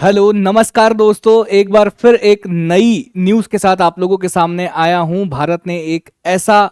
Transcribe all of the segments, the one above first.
Hello नमस्कार दोस्तों, एक बार फिर एक नई न्यूज़ के साथ आप लोगों के सामने आया हूं। भारत ने एक ऐसा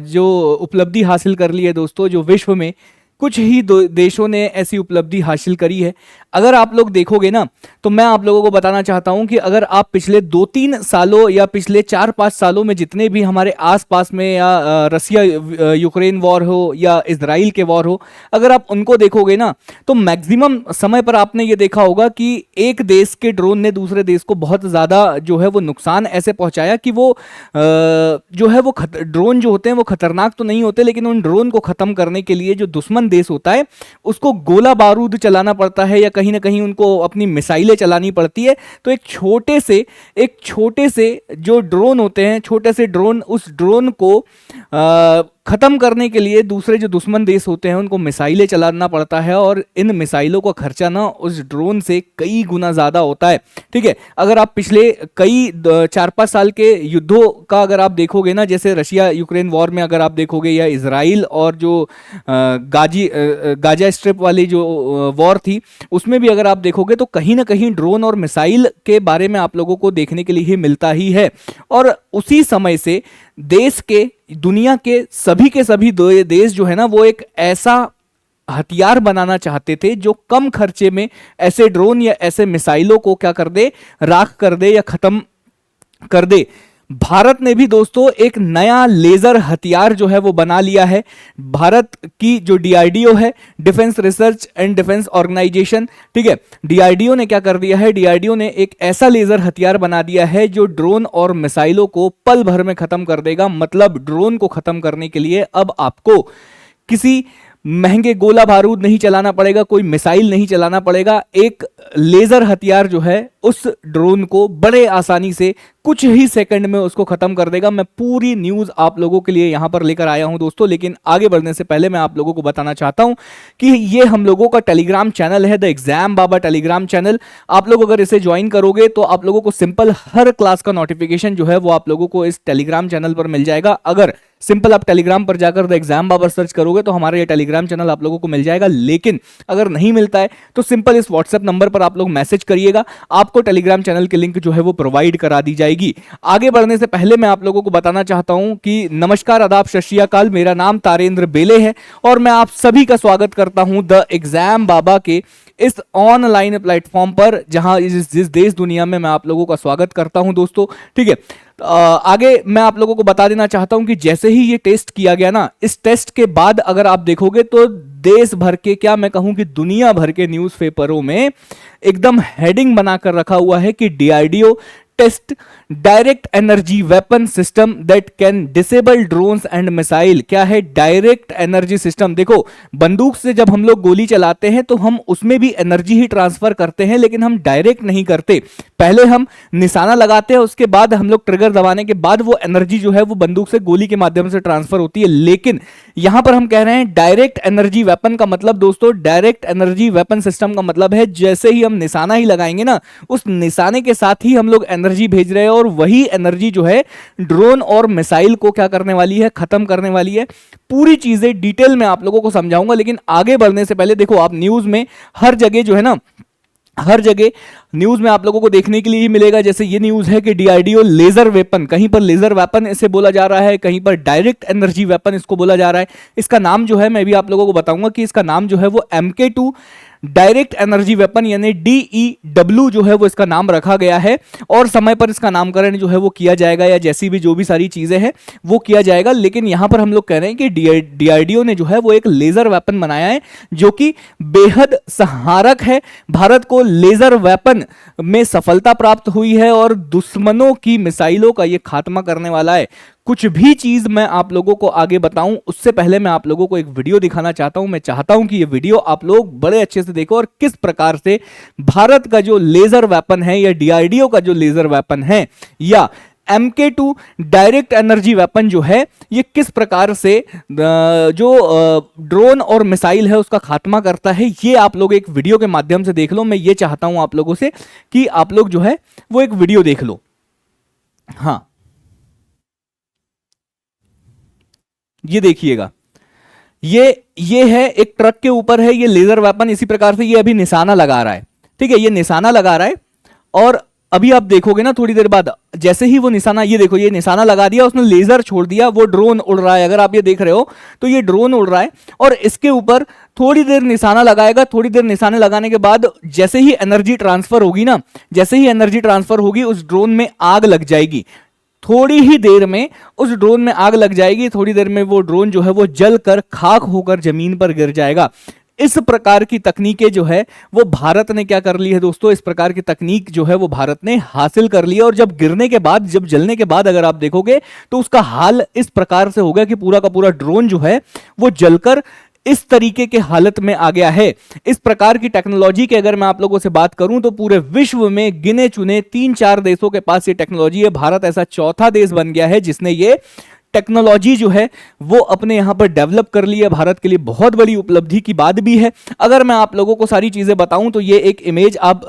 जो उपलब्धि हासिल कर ली है दोस्तों, जो विश्व में कुछ ही देशों ने ऐसी उपलब्धि हासिल करी है। अगर आप लोग देखोगे ना, तो मैं आप लोगों को बताना चाहता हूं कि अगर आप पिछले 2-3 सालों या पिछले 4-5 सालों में जितने भी हमारे आसपास में या रसिया यूक्रेन वॉर हो या इसराइल के वॉर हो, अगर आप उनको देखोगे ना, तो मैक्सिमम समय पर आपने ये देखा होगा कि एक देश के ड्रोन ने दूसरे देश को बहुत ज़्यादा जो है वो नुकसान ऐसे पहुंचाया कि वो जो है वो ड्रोन जो होते हैं वो खतरनाक तो नहीं होते, लेकिन उन ड्रोन को ख़त्म करने के लिए जो दुश्मन देश होता है उसको गोला बारूद चलाना पड़ता है या कहीं ना कहीं उनको अपनी मिसाइलें चलानी पड़ती है। तो एक छोटे से जो ड्रोन होते हैं, छोटे से ड्रोन, उस ड्रोन को खत्म करने के लिए दूसरे जो दुश्मन देश होते हैं उनको मिसाइलें चलाना पड़ता है, और इन मिसाइलों का खर्चा ना उस ड्रोन से कई गुना ज़्यादा होता है। ठीक है, अगर आप पिछले कई 4-5 साल के युद्धों का अगर आप देखोगे ना, जैसे रशिया यूक्रेन वॉर में अगर आप देखोगे, या इसराइल और जो गाजा स्ट्रिप वाली जो वॉर थी, उसमें भी अगर आप देखोगे तो कहीं ना कहीं ड्रोन और मिसाइल के बारे में आप लोगों को देखने के लिए ही मिलता ही है। और उसी समय से देश के, दुनिया के सभी देश जो है ना, वो एक ऐसा हथियार बनाना चाहते थे जो कम खर्चे में ऐसे ड्रोन या ऐसे मिसाइलों को क्या कर दे, राख कर दे या खत्म कर दे। भारत ने भी दोस्तों एक नया लेजर हथियार जो है वो बना लिया है। भारत की जो डीआरडीओ है, defence research and defence organisation, ठीक है, डीआरडीओ ने क्या कर दिया है, डीआरडीओ ने एक ऐसा लेजर हथियार बना दिया है जो ड्रोन और मिसाइलों को पल भर में खत्म कर देगा। मतलब ड्रोन को खत्म करने के लिए अब आपको किसी महंगे गोला बारूद नहीं चलाना पड़ेगा, कोई मिसाइल नहीं चलाना पड़ेगा। एक लेजर हथियार जो है उस ड्रोन को बड़े आसानी से कुछ ही सेकंड में उसको खत्म कर देगा। मैं पूरी न्यूज आप लोगों के लिए यहां पर लेकर आया हूं दोस्तों, लेकिन आगे बढ़ने से पहले मैं आप लोगों को बताना चाहता हूं कि ये हम लोगों का टेलीग्राम चैनल है, the exam Baba Telegram channel. आप लोग अगर इसे ज्वाइन करोगे तो आप लोगों को सिंपल हर क्लास का नोटिफिकेशन जो है वो आप लोगों को इस टेलीग्राम चैनल पर मिल जाएगा। अगर सिंपल आप टेलीग्राम पर जाकर द एग्जाम बाबर सर्च करोगे तो हमारा ये टेलीग्राम चैनल आप लोगों को मिल जाएगा। लेकिन अगर नहीं मिलता है तो सिंपल इस व्हाट्सएप नंबर पर आप लोग मैसेज करिएगा, आपको टेलीग्राम चैनल की लिंक जो है वो प्रोवाइड करा दी जाएगी। आगे बढ़ने से पहले मैं आप लोगों को बताना चाहता हूं कि नमस्कार, आदाब, सत श्री अकाल, मेरा नाम तारेंद्र बेले है और मैं आप सभी का स्वागत करता हूं द एग्जाम बाबा के इस ऑनलाइन प्लेटफॉर्म पर, जहां जिस देश दुनिया में मैं आप लोगों का स्वागत करता हूं दोस्तों। ठीक है, आगे मैं आप लोगों को बता देना चाहता हूं कि जैसे ही ये टेस्ट किया गया ना, इस टेस्ट के बाद अगर आप देखोगे तो देश भर के, क्या मैं कहूं कि दुनिया भर के न्यूज़पेपरों में एकदम हेडिंग बनाकर रखा हुआ है कि DRDO test direct energy weapon system that can disable drones and missile. क्या है डायरेक्ट एनर्जी सिस्टम? देखो, बंदूक से जब हम लोग गोली चलाते हैं तो हम उसमें भी एनर्जी ही ट्रांसफर करते हैं, लेकिन हम डायरेक्ट नहीं करते। पहले हम निशाना लगाते हैं, उसके बाद हम लोग ट्रिगर दबाने के बाद वो एनर्जी जो है वो बंदूक से गोली के माध्यम से ट्रांसफर होती है। लेकिन यहां पर हम कह रहे हैं डायरेक्ट एनर्जी वेपन का मतलब दोस्तों, डायरेक्ट एनर्जी वेपन सिस्टम का मतलब है जैसे ही हम निशाना ही लगाएंगे ना, उस निशाने के साथ ही हम लोग एनर्जी भेज रहे हैं, और वही एनर्जी जो है ड्रोन और मिसाइल को क्या करने वाली है, खत्म करने वाली है। पूरी चीजें डिटेल में आप लोगों को समझाऊंगा, लेकिन आगे बढ़ने से पहले देखो, आप न्यूज में हर जगह जो है ना, हर जगह न्यूज में आप लोगों को देखने के लिए ही मिलेगा। जैसे ये न्यूज है कि डीआरडीओ लेजर वेपन, कहीं पर लेजर वेपन इसे बोला जा रहा है, कहीं पर डायरेक्ट एनर्जी वेपन इसको बोला जा रहा है। इसका नाम जो है मैं भी आप लोगों को बताऊंगा कि इसका नाम जो है वो MK2 डायरेक्ट एनर्जी वेपन यानी DEW जो है वो इसका नाम रखा गया है, और समय पर इसका नामकरण जो है वो किया जाएगा, या जैसी भी जो भी सारी चीजें हैं वो किया जाएगा। लेकिन यहां पर हम लोग कह रहे हैं कि डीआरडीओ ने जो है वो एक लेजर वेपन बनाया है जो कि बेहद सहारक है। भारत को लेजर वेपन में सफलता प्राप्त हुई है और दुश्मनों की मिसाइलों का ये खात्मा करने वाला है। कुछ भी चीज मैं आप लोगों को आगे बताऊं उससे पहले मैं आप लोगों को एक वीडियो दिखाना चाहता हूं। मैं चाहता हूं कि ये वीडियो आप लोग बड़े अच्छे से देखो, और किस प्रकार से भारत का जो लेजर वेपन है, या डीआरडीओ का जो लेजर वेपन है, या MK2 डायरेक्ट एनर्जी वेपन जो है, ये किस प्रकार से जो ड्रोन और मिसाइल है उसका खात्मा करता है, ये आप लोग एक वीडियो के माध्यम से देख लो। मैं ये चाहता हूं आप लोगों से कि आप लोग जो है वो एक वीडियो देख लो। हाँ, ये देखिएगा, ये है एक ट्रक के ऊपर है ये लेजर वेपन, इसी प्रकार से ये अभी निशाना लगा रहा है। ठीक है, ये निशाना लगा रहा है और अभी आप देखोगे ना थोड़ी देर बाद जैसे ही वो निशाना, ये देखो ये निशाना लगा दिया, उसने लेजर छोड़ दिया, वो ड्रोन उड़ रहा है। अगर आप ये देख रहे हो तो ये ड्रोन उड़ रहा है और इसके ऊपर थोड़ी देर निशाना लगाएगा। थोड़ी देर निशाने लगाने के बाद जैसे ही एनर्जी ट्रांसफर होगी ना, जैसे ही एनर्जी ट्रांसफर होगी उस ड्रोन में आग लग जाएगी। थोड़ी ही देर में उस ड्रोन में आग लग जाएगी, थोड़ी देर में वो ड्रोन जो है वो जल कर खाक होकर जमीन पर गिर जाएगा। इस प्रकार की तकनीकें जो है वो भारत ने क्या कर ली है दोस्तों, इस प्रकार की तकनीक जो है वो भारत ने हासिल कर ली है। और जब गिरने के बाद, जब जलने के बाद अगर आप देखोगे तो उसका हाल इस प्रकार से होगा कि पूरा का पूरा ड्रोन जो है वो जलकर इस तरीके के हालत में आ गया है। इस प्रकार की टेक्नोलॉजी के अगर मैं आप लोगों से बात करूं तो पूरे विश्व में गिने चुने 3-4 देशों के पास ये टेक्नोलॉजी है। भारत ऐसा चौथा देश बन गया है जिसने ये टेक्नोलॉजी जो है वो अपने यहां पर डेवलप कर ली है। भारत के लिए बहुत बड़ी उपलब्धि की बात भी है। अगर मैं आप लोगों को सारी चीजें बताऊं तो ये एक इमेज आप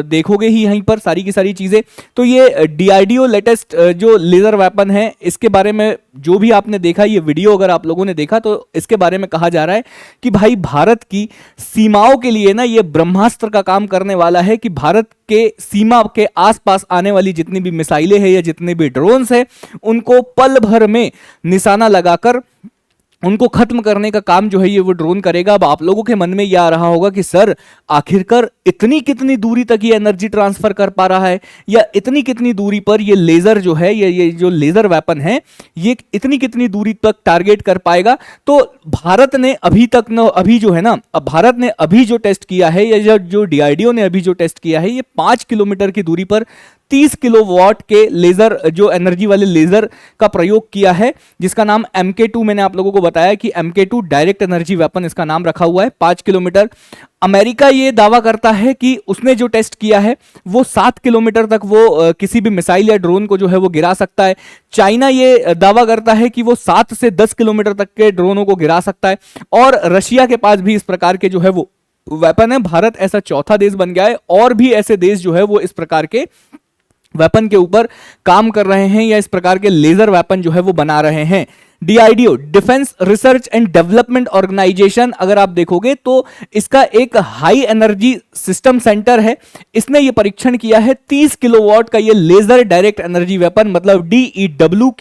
देखोगे ही यहीं पर सारी की सारी चीजें। तो ये डीआरडीओ लेटेस्ट जो लेजर वेपन है, इसके बारे में जो भी आपने देखा, ये वीडियो अगर आप लोगों ने देखा तो इसके बारे में कहा जा रहा है कि भाई भारत की सीमाओं के लिए ना ये ब्रह्मास्त्र का काम करने वाला है कि भारत के सीमा के आसपास आने वाली जितनी भी मिसाइलें हैं या जितने भी ड्रोन्स हैं उनको पल भर में निशाना लगाकर उनको खत्म करने का काम जो है ये वो ड्रोन करेगा। अब आप लोगों के मन में ये आ रहा होगा कि सर आखिरकार इतनी कितनी दूरी तक ये एनर्जी ट्रांसफर कर पा रहा है, या इतनी कितनी दूरी पर ये लेजर जो है, ये जो लेजर वेपन है ये इतनी कितनी दूरी तक टारगेट कर पाएगा। तो भारत ने अभी तक न अभी जो है ना, अब भारत ने अभी जो टेस्ट किया है या जो डीआरडीओ ने अभी जो टेस्ट किया है, ये 5 किलोमीटर की दूरी पर 30 किलोवाट के लेजर, जो एनर्जी वाले लेजर का प्रयोग किया है, जिसका नाम MK2, मैंने आप लोगों को बताया कि MK2 डायरेक्ट एनर्जी वेपन इसका नाम रखा हुआ है। 5 किलोमीटर। अमेरिका ये दावा करता है कि उसने जो टेस्ट किया है वो 7 किलोमीटर तक वो किसी भी मिसाइल या ड्रोन को जो है वो गिरा सकता है। चाइना ये दावा करता है कि वो 7 से 10 किलोमीटर तक के ड्रोनों को गिरा सकता है। और रशिया के पास भी इस प्रकार के जो है वो वेपन है। भारत ऐसा चौथा देश बन गया है और भी ऐसे देश जो है वो इस प्रकार के वेपन के ऊपर काम कर रहे हैं या इस प्रकार के लेजर वेपन जो है वो बना रहे हैं। DRDO, defence research and development organisation, अगर आप देखोगे तो इसका एक हाई एनर्जी सिस्टम सेंटर है। इसने ये परीक्षण किया है 30 किलोवाट का ये लेजर डायरेक्ट एनर्जी वेपन, मतलब DEW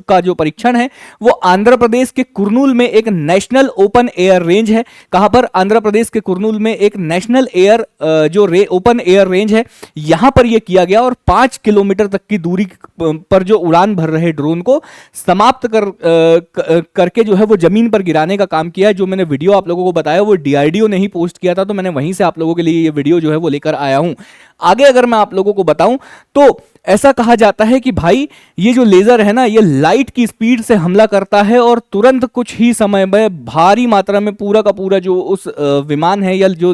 का जो परीक्षण है वो आंध्र प्रदेश के कुर्नूल में एक नेशनल ओपन एयर रेंज है। कहां पर? आंध्र प्रदेश के कुर्नूल में एक नेशनल एयर जो ओपन एयर रेंज है, यहां पर यह किया गया। और 5 किलोमीटर तक की दूरी पर जो उड़ान भर रहे ड्रोन को समाप्त करके जो है वो जमीन पर गिराने का काम किया है। जो मैंने वीडियो आप लोगों को बताया वो डीआरडीओ ने ही पोस्ट किया था, तो मैंने वहीं से आप लोगों के लिए ये वीडियो जो है वो लेकर आया हूं। आगे अगर मैं आप लोगों को बताऊं तो ऐसा कहा जाता है कि भाई ये जो लेजर है ना, ये लाइट की स्पीड से हमला करता है और तुरंत कुछ ही समय में भारी मात्रा में पूरा का पूरा जो उस विमान है या जो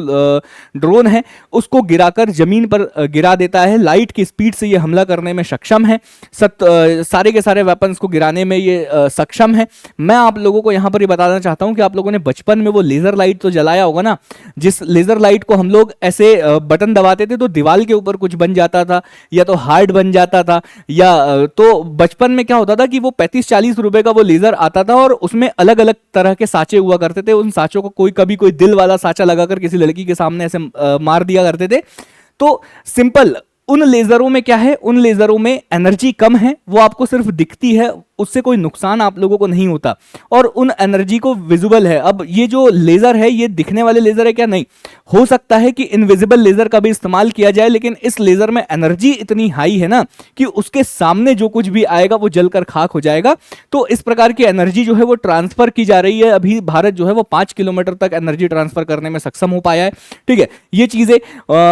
ड्रोन है उसको गिराकर जमीन पर गिरा देता है। लाइट की स्पीड से ये हमला करने में सक्षम है। सारे के सारे वेपन्स को गिराने में ये सक्षम है। मैं आप लोगों को यहां पर ये बताना चाहता हूं कि आप लोगों ने बचपन में वो लेजर लाइट तो जलाया होगा ना, जिस लेजर लाइट को हम लोग ऐसे बटन दबाते थे तो दीवार के ऊपर कुछ बन जाता था या तो हार्ट बन जाता था, या तो बचपन में क्या होता था कि वो 35-40 रुपए का वो लेजर आता था और उसमें अलग अलग तरह के साँचे हुआ करते थे। उन साँचों को कभी कोई दिल वाला साँचा लगाकर किसी लड़की के सामने ऐसे मार दिया करते थे। तो सिंपल उन लेजरों में क्या है, उन लेजरों में एनर्जी कम है, वो आपको सिर्फ दिखती है, उससे कोई नुकसान आप लोगों को नहीं होता और उन एनर्जी को विजिबल है। अब ये जो लेजर है ये दिखने वाले लेजर है क्या? नहीं, हो सकता है कि इनविजिबल लेजर का भी इस्तेमाल किया जाए, लेकिन इस लेजर में एनर्जी इतनी हाई है ना कि उसके सामने जो कुछ भी आएगा वो जलकर खाक हो जाएगा। तो इस प्रकार की एनर्जी जो है वो ट्रांसफर की जा रही है। अभी भारत जो है वो 5 किलोमीटर तक एनर्जी ट्रांसफर करने में सक्षम हो पाया है। ठीक है, ये चीजें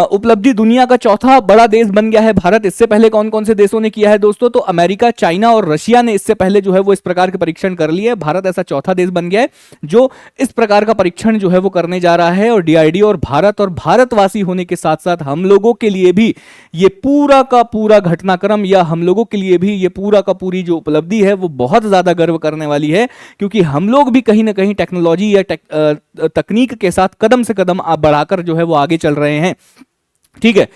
उपलब्धि, दुनिया का चौथा बड़ा देश बन गया है भारत। इससे पहले कौन कौन से देशों ने किया है दोस्तों? तो अमेरिका, चाइना और रशिया ने इससे पहले जो है वो इस प्रकार के परीक्षण कर लिए। भारत ऐसा चौथा देश बन गया है जो इस प्रकार का परीक्षण जो है वो करने जा रहा है। और डीआरडीओ और भारत और भारतवासी होने के साथ साथ हम लोगों के लिए भी ये पूरा का पूरा घटनाक्रम, या हम लोगों के लिए भी ये पूरा का पूरी जो उपलब्धि है वो बहुत ज्यादा गर्व करने वाली है, क्योंकि हम लोग भी कहीं ना कहीं टेक्नोलॉजी या तकनीक के साथ कदम से कदम बढ़ाकर जो है वो आगे चल रहे हैं। ठीक है,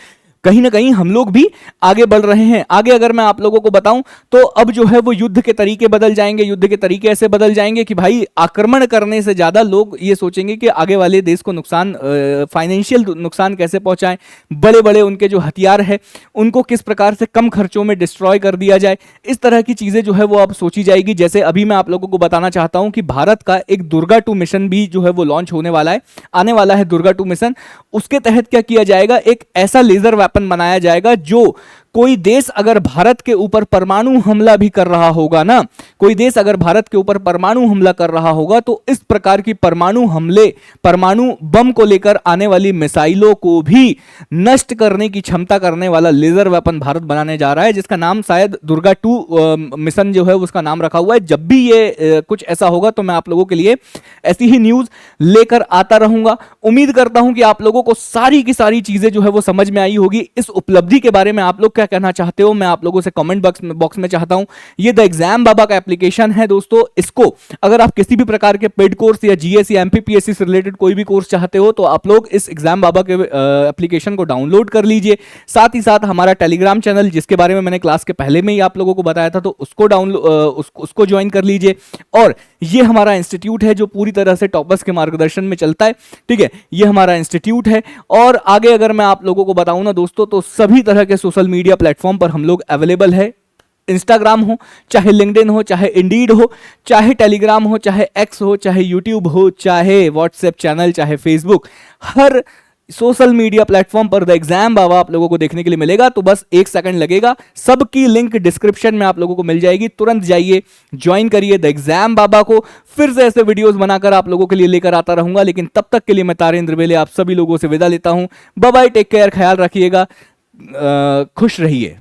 कहीं ना कहीं हम लोग भी आगे बढ़ रहे हैं। आगे अगर मैं आप लोगों को बताऊं तो अब जो है वो युद्ध के तरीके बदल जाएंगे। युद्ध के तरीके ऐसे बदल जाएंगे कि भाई आक्रमण करने से ज्यादा लोग ये सोचेंगे कि आगे वाले देश को नुकसान, फाइनेंशियल नुकसान कैसे पहुंचाएं, बड़े बड़े उनके जो हथियार है उनको किस प्रकार से कम खर्चों में डिस्ट्रॉय कर दिया जाए। इस तरह की चीजें जो है वो अब सोची जाएगी। जैसे अभी मैं आप लोगों को बताना चाहता हूं कि भारत का एक दुर्गा 2 मिशन भी जो है वो लॉन्च होने वाला है, आने वाला है दुर्गा 2 मिशन। उसके तहत क्या किया जाएगा, एक ऐसा लेजर वेपन बनाया जाएगा जो कोई देश अगर भारत के ऊपर परमाणु हमला भी कर रहा होगा ना, कोई देश अगर भारत के ऊपर परमाणु हमला कर रहा होगा तो इस प्रकार की परमाणु हमले, परमाणु बम को लेकर आने वाली मिसाइलों को भी नष्ट करने की क्षमता करने वाला लेजर वेपन भारत बनाने जा रहा है, जिसका नाम शायद दुर्गा 2 मिशन जो है उसका नाम रखा हुआ है। जब भी ये कुछ ऐसा होगा तो मैं आप लोगों के लिए ऐसी ही न्यूज लेकर आता रहूंगा। उम्मीद करता हूं कि आप लोगों को सारी की सारी चीजें जो है वो समझ में आई होगी। इस उपलब्धि के बारे में आप लोग क्या कहना चाहते हो, मैं आप लोगों से कमेंट बॉक्स में चाहता हूं। ये द एग्जाम बाबा का एप्लीकेशन है दोस्तों। इसको अगर आप किसी भी प्रकार के पेड कोर्स या जीएस या एमपीपीएससी से रिलेटेड कोई भी कोर्स चाहते हो तो आप लोग इस एग्जाम बाबा के एप्लीकेशन को डाउनलोड कर लीजिए। साथ ही साथ हमारा टेलीग्राम चैनल, जिसके बारे में मैंने क्लास के पहले में ही आप लोगों को बताया था, तो उसको ज्वाइन कर लीजिए। और ये हमारा इंस्टीट्यूट है जो पूरी तरह से टॉपर्स के मार्गदर्शन में चलता है, ठीक है। ये हमारा इंस्टीट्यूट है। और आगे अगर मैं आप लोगों को बताऊं ना दोस्तों, तो सभी तरह के सोशल मीडिया प्लेटफॉर्म पर हम लोग अवेलेबल है। इंस्टाग्राम हो, चाहे लिंक्डइन हो, चाहे इंडीड हो, चाहे टेलीग्राम हो, चाहे एक्स हो, चाहे यूट्यूब हो, चाहे व्हाट्सएप चैनल, चाहे फेसबुक, हर सोशल मीडिया प्लेटफॉर्म पर द एग्जाम बाबा आप लोगों को देखने के लिए मिलेगा। तो बस 1 सेकंड लगेगा, सबकी लिंक डिस्क्रिप्शन में आप लोगों को मिल जाएगी। तुरंत जाइए, ज्वाइन करिए द एग्जाम बाबा को। फिर से ऐसे वीडियोस बनाकर आप लोगों के लिए लेकर आता रहूंगा, लेकिन तब तक के लिए मैं तारेंद्र बेले आप सभी लोगों से विदा लेता हूं। बाय बाय, टेक केयर, ख्याल रखिएगा, खुश रहिए।